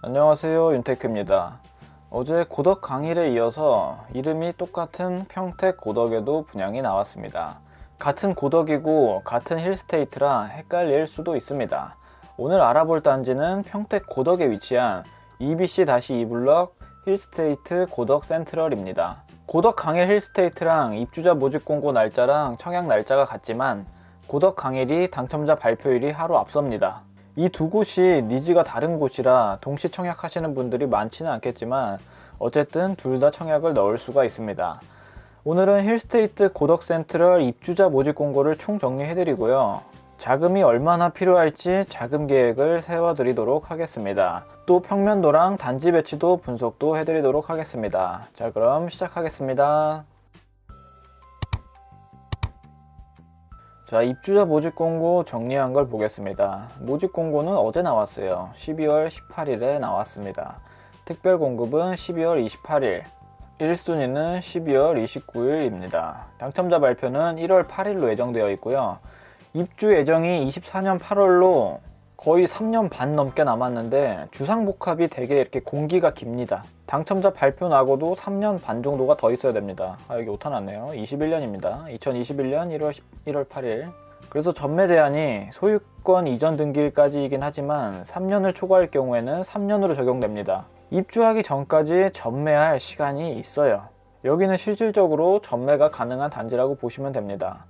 안녕하세요, 윤테크입니다. 어제 고덕 강일에 이어서 이름이 똑같은 평택 고덕에도 분양이 나왔습니다. 같은 고덕이고 같은 힐스테이트라 헷갈릴 수도 있습니다. 오늘 알아볼 단지는 평택 고덕에 위치한 EBC-2블럭 힐스테이트 고덕 센트럴입니다. 고덕 강일 힐스테이트랑 입주자 모집 공고 날짜랑 청약 날짜가 같지만 고덕 강일이 당첨자 발표일이 하루 앞섭니다. 이 두 곳이 니즈가 다른 곳이라 동시 청약하시는 분들이 많지는 않겠지만 어쨌든 둘 다 청약을 넣을 수가 있습니다. 오늘은 힐스테이트 고덕 센트럴 입주자 모집 공고를 총 정리해드리고요. 자금이 얼마나 필요할지 자금 계획을 세워드리도록 하겠습니다. 또 평면도랑 단지 배치도 분석도 해드리도록 하겠습니다. 자, 그럼 시작하겠습니다. 자, 입주자 모집 공고 정리한 걸 보겠습니다. 모집 공고는 어제 나왔어요. 12월 18일에 나왔습니다. 특별 공급은 12월 28일, 1순위는 12월 29일입니다. 당첨자 발표는 1월 8일로 예정되어 있고요. 입주 예정이 24년 8월로 거의 3년 반 넘게 남았는데 주상복합이 되게 이렇게 공기가 깁니다. 당첨자 발표 나고도 3년 반 정도가 더 있어야 됩니다. 여기 오타 났네요. 21년입니다. 2021년 1월 8일. 그래서 전매 제한이 소유권 이전 등기일까지이긴 하지만 3년을 초과할 경우에는 3년으로 적용됩니다. 입주하기 전까지 전매할 시간이 있어요. 여기는 실질적으로 전매가 가능한 단지라고 보시면 됩니다.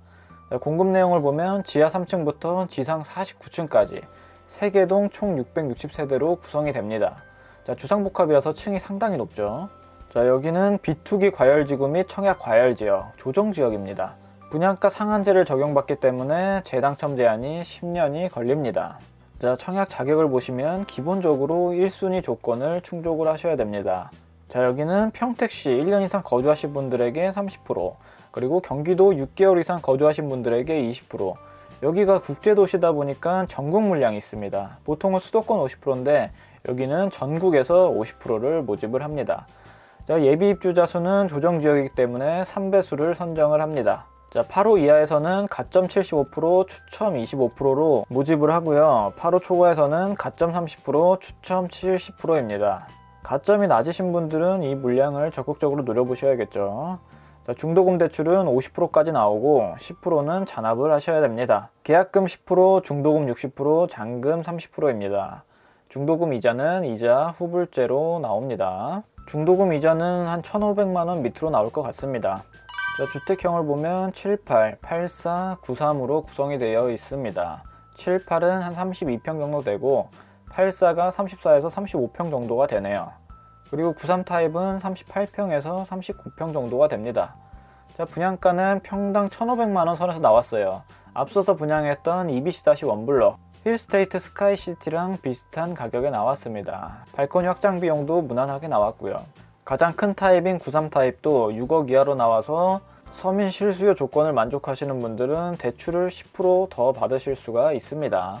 공급 내용을 보면 지하 3층부터 지상 49층까지 3개 동 총 660세대로 구성이 됩니다. 자, 주상복합이라서 층이 상당히 높죠. 자, 여기는 비투기 과열지구 및 청약 과열지역, 조정지역입니다. 분양가 상한제를 적용받기 때문에 재당첨 제한이 10년이 걸립니다. 자, 청약 자격을 보시면 기본적으로 1순위 조건을 충족을 하셔야 됩니다. 자, 여기는 평택시 1년 이상 거주하신 분들에게 30%, 그리고 경기도 6개월 이상 거주하신 분들에게 20%, 여기가 국제도시다 보니까 전국 물량이 있습니다. 보통은 수도권 50%인데 여기는 전국에서 50%를 모집을 합니다. 자, 예비 입주자 수는 조정지역이기 때문에 3배수를 선정을 합니다. 자, 8호 이하에서는 가점 75%, 추첨 25%로 모집을 하고요. 8호 초과에서는 가점 30%, 추첨 70%입니다. 가점이 낮으신 분들은 이 물량을 적극적으로 노려보셔야겠죠. 자, 중도금 대출은 50%까지 나오고 10%는 잔압을 하셔야 됩니다. 계약금 10%, 중도금 60%, 잔금 30%입니다. 중도금 이자는 이자 후불제로 나옵니다. 중도금 이자는 한 1,500만원 밑으로 나올 것 같습니다. 자, 주택형을 보면 78, 84, 93으로 구성이 되어 있습니다. 78은 한 32평 정도 되고 84가 34에서 35평 정도가 되네요. 그리고 93 타입은 38평에서 39평 정도가 됩니다. 자, 분양가는 평당 1,500만원 선에서 나왔어요. 앞서서 분양했던 EBC-1블럭 힐스테이트 스카이시티랑 비슷한 가격에 나왔습니다. 발코니 확장 비용도 무난하게 나왔고요. 가장 큰 타입인 93 타입도 6억 이하로 나와서 서민 실수요 조건을 만족하시는 분들은 대출을 10% 더 받으실 수가 있습니다.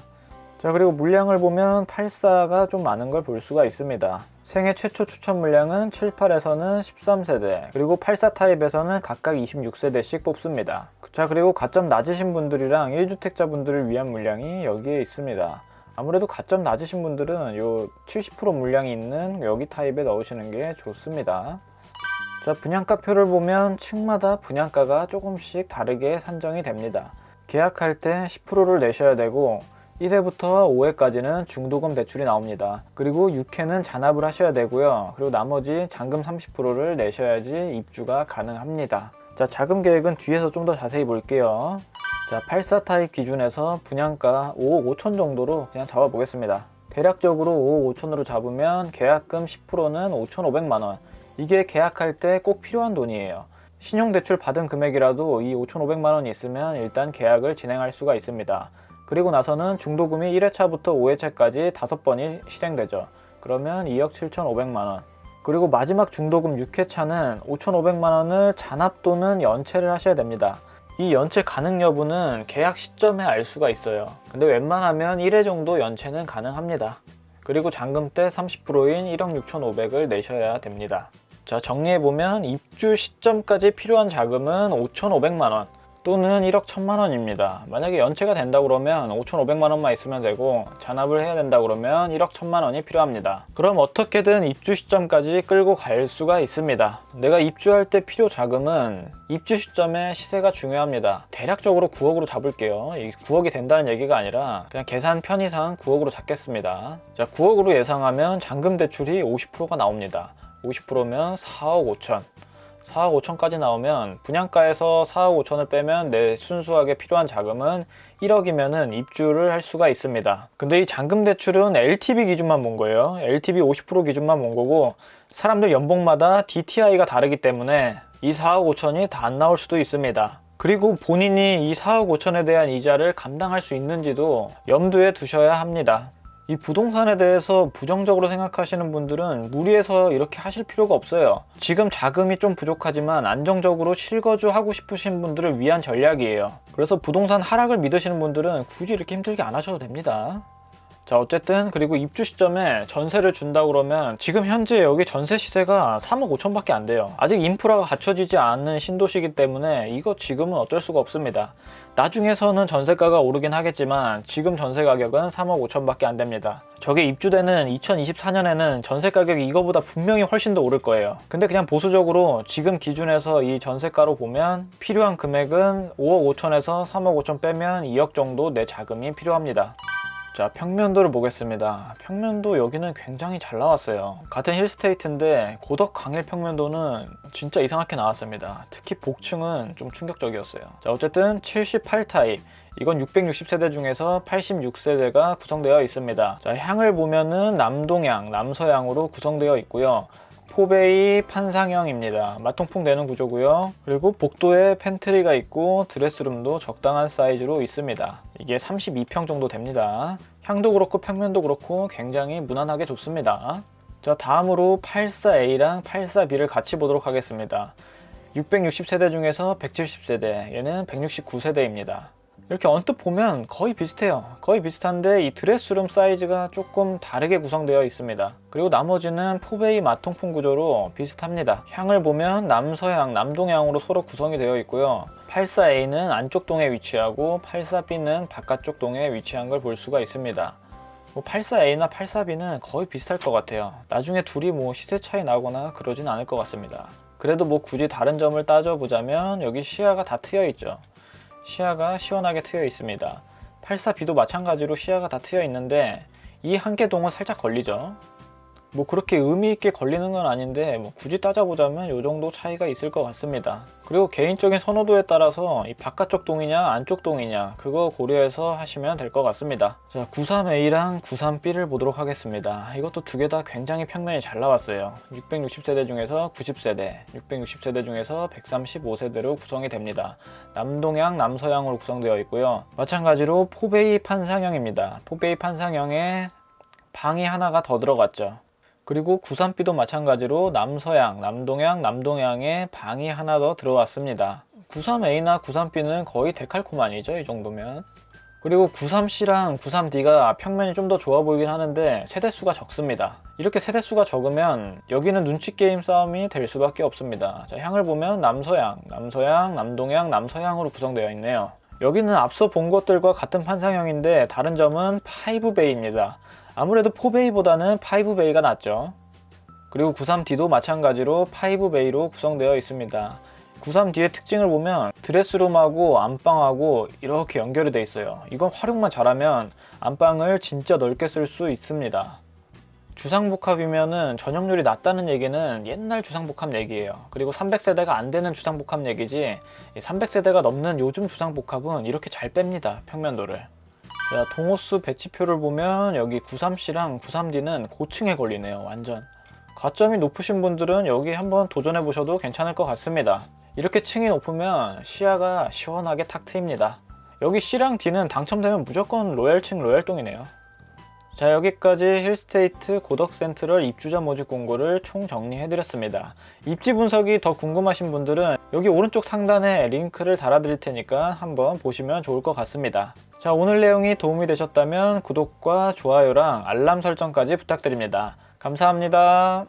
자, 그리고 물량을 보면 84가 좀 많은 걸 볼 수가 있습니다. 생애 최초 추천 물량은 78에서는 13세대, 그리고 84 타입에서는 각각 26세대씩 뽑습니다. 자, 그리고 가점 낮으신 분들이랑 1주택자 분들을 위한 물량이 여기에 있습니다. 아무래도 가점 낮으신 분들은 요 70% 물량이 있는 여기 타입에 넣으시는 게 좋습니다. 자, 분양가표를 보면 층마다 분양가가 조금씩 다르게 산정이 됩니다. 계약할 때 10%를 내셔야 되고 1회부터 5회까지는 중도금 대출이 나옵니다. 그리고 6회는 잔압을 하셔야 되고요. 그리고 나머지 잔금 30%를 내셔야지 입주가 가능합니다. 자, 자금 계획은 뒤에서 좀 더 자세히 볼게요. 자, 84 타입 기준에서 분양가 5억 5천 정도로 그냥 잡아보겠습니다. 대략적으로 5억 5천으로 잡으면 계약금 10%는 5,500만원. 이게 계약할 때 꼭 필요한 돈이에요. 신용대출 받은 금액이라도 이 5,500만원이 있으면 일단 계약을 진행할 수가 있습니다. 그리고 나서는 중도금이 1회차부터 5회차까지 5번이 실행되죠. 그러면 2억 7,500만원. 그리고 마지막 중도금 6회차는 5,500만원을 잔압 또는 연체를 하셔야 됩니다. 이 연체 가능 여부는 계약 시점에 알 수가 있어요. 근데 웬만하면 1회 정도 연체는 가능합니다. 그리고 잔금 때 30%인 1억 6,500을 내셔야 됩니다. 자, 정리해보면 입주 시점까지 필요한 자금은 5,500만원. 또는 1억 1천만 원입니다. 만약에 연체가 된다 그러면 5,500만 원만 있으면 되고 잔압을 해야 된다 그러면 1억 1천만 원이 필요합니다. 그럼 어떻게든 입주 시점까지 끌고 갈 수가 있습니다. 내가 입주할 때 필요 자금은 입주 시점에 시세가 중요합니다. 대략적으로 9억으로 잡을게요. 이 9억이 된다는 얘기가 아니라 그냥 계산 편의상 9억으로 잡겠습니다. 자, 9억으로 예상하면 잔금 대출이 50%가 나옵니다. 50%면 4억 5천. 4억 5천까지 나오면 분양가에서 4억 5천을 빼면 내 순수하게 필요한 자금은 1억이면은 입주를 할 수가 있습니다. 근데 이 잔금 대출은 LTV 기준만 본 거예요. LTV 50% 기준만 본 거고 사람들 연봉마다 DTI가 다르기 때문에 이 4억 5천이 다 안 나올 수도 있습니다. 그리고 본인이 이 4억 5천에 대한 이자를 감당할 수 있는지도 염두에 두셔야 합니다. 이 부동산에 대해서 부정적으로 생각하시는 분들은 무리해서 이렇게 하실 필요가 없어요. 지금 자금이 좀 부족하지만 안정적으로 실거주 하고 싶으신 분들을 위한 전략이에요. 그래서 부동산 하락을 믿으시는 분들은 굳이 이렇게 힘들게 안 하셔도 됩니다. 자, 어쨌든 그리고 입주 시점에 전세를 준다 그러면 지금 현재 여기 전세 시세가 3억 5천 밖에 안 돼요. 아직 인프라가 갖춰지지 않은 신도시이기 때문에 이거 지금은 어쩔 수가 없습니다. 나중에서는 전세가가 오르긴 하겠지만 지금 전세 가격은 3억 5천 밖에 안 됩니다. 저게 입주되는 2024년에는 전세 가격이 이거보다 분명히 훨씬 더 오를 거예요. 근데 그냥 보수적으로 지금 기준에서 이 전세가로 보면 필요한 금액은 5억 5천에서 3억 5천 빼면 2억 정도 내 자금이 필요합니다. 자, 평면도를 보겠습니다. 평면도 여기는 굉장히 잘 나왔어요. 같은 힐스테이트인데 고덕 강일 평면도는 진짜 이상하게 나왔습니다. 특히 복층은 좀 충격적이었어요. 자, 어쨌든 78타입, 이건 660세대 중에서 86세대가 구성되어 있습니다. 자, 향을 보면은 남동향, 남서향으로 구성되어 있고요. 포베이 판상형입니다. 마통풍 되는 구조고요. 그리고 복도에 팬트리가 있고 드레스룸도 적당한 사이즈로 있습니다. 이게 32평 정도 됩니다. 향도 그렇고 평면도 그렇고 굉장히 무난하게 좋습니다. 자, 다음으로 84A랑 84B를 같이 보도록 하겠습니다. 660세대 중에서 170세대, 얘는 169세대입니다. 이렇게 언뜻 보면 거의 비슷해요. 거의 비슷한데 이 드레스룸 사이즈가 조금 다르게 구성되어 있습니다. 그리고 나머지는 포베이 마통풍 구조로 비슷합니다. 향을 보면 남서향, 남동향으로 서로 구성이 되어 있고요. 84A는 안쪽 동에 위치하고 84B는 바깥쪽 동에 위치한 걸 볼 수가 있습니다. 84A나 84B는 거의 비슷할 것 같아요. 나중에 둘이 시세 차이 나거나 그러진 않을 것 같습니다. 그래도 굳이 다른 점을 따져보자면 여기 시야가 다 트여 있죠. 시야가 시원하게 트여 있습니다. 84B도 마찬가지로 시야가 다 트여 있는데 이 한계동은 살짝 걸리죠. 그렇게 의미 있게 걸리는 건 아닌데 굳이 따져보자면 이 정도 차이가 있을 것 같습니다. 그리고 개인적인 선호도에 따라서 이 바깥쪽 동이냐 안쪽 동이냐 그거 고려해서 하시면 될 것 같습니다. 자, 93A랑 93B를 보도록 하겠습니다. 이것도 두 개 다 굉장히 평면이 잘 나왔어요. 660세대 중에서 90세대, 660세대 중에서 135세대로 구성이 됩니다. 남동향, 남서향으로 구성되어 있고요. 마찬가지로 포베이 판상형입니다. 포베이 판상형에 방이 하나가 더 들어갔죠. 그리고 93B도 마찬가지로 남서향, 남동향, 남동향에 방이 하나 더 들어왔습니다. 93A나 93B는 거의 데칼코마니죠, 이 정도면. 그리고 93C랑 93D가 평면이 좀 더 좋아 보이긴 하는데 세대수가 적습니다. 이렇게 세대수가 적으면 여기는 눈치 게임 싸움이 될 수밖에 없습니다. 자, 향을 보면 남서향, 남서향, 남동향, 남서향으로 구성되어 있네요. 여기는 앞서 본 것들과 같은 판상형인데 다른 점은 5베이입니다. 아무래도 4베이보다는 5베이가 낫죠. 그리고 93D도 마찬가지로 5베이로 구성되어 있습니다. 93D의 특징을 보면 드레스룸하고 안방하고 이렇게 연결이 되어 있어요. 이건 활용만 잘하면 안방을 진짜 넓게 쓸 수 있습니다. 주상복합이면은 전용률이 낮다는 얘기는 옛날 주상복합 얘기예요. 그리고 300세대가 안 되는 주상복합 얘기지 300세대가 넘는 요즘 주상복합은 이렇게 잘 뺍니다, 평면도를. 자, 동호수 배치표를 보면 여기 93C랑 93D는 고층에 걸리네요. 완전 가점이 높으신 분들은 여기 한번 도전해 보셔도 괜찮을 것 같습니다. 이렇게 층이 높으면 시야가 시원하게 탁 트입니다. 여기 C랑 D는 당첨되면 무조건 로얄층 로얄동이네요. 자, 여기까지 힐스테이트 고덕 센트럴 입주자 모집 공고를 총 정리해드렸습니다. 입지 분석이 더 궁금하신 분들은 여기 오른쪽 상단에 링크를 달아드릴 테니까 한번 보시면 좋을 것 같습니다. 자, 오늘 내용이 도움이 되셨다면 구독과 좋아요랑 알람 설정까지 부탁드립니다. 감사합니다.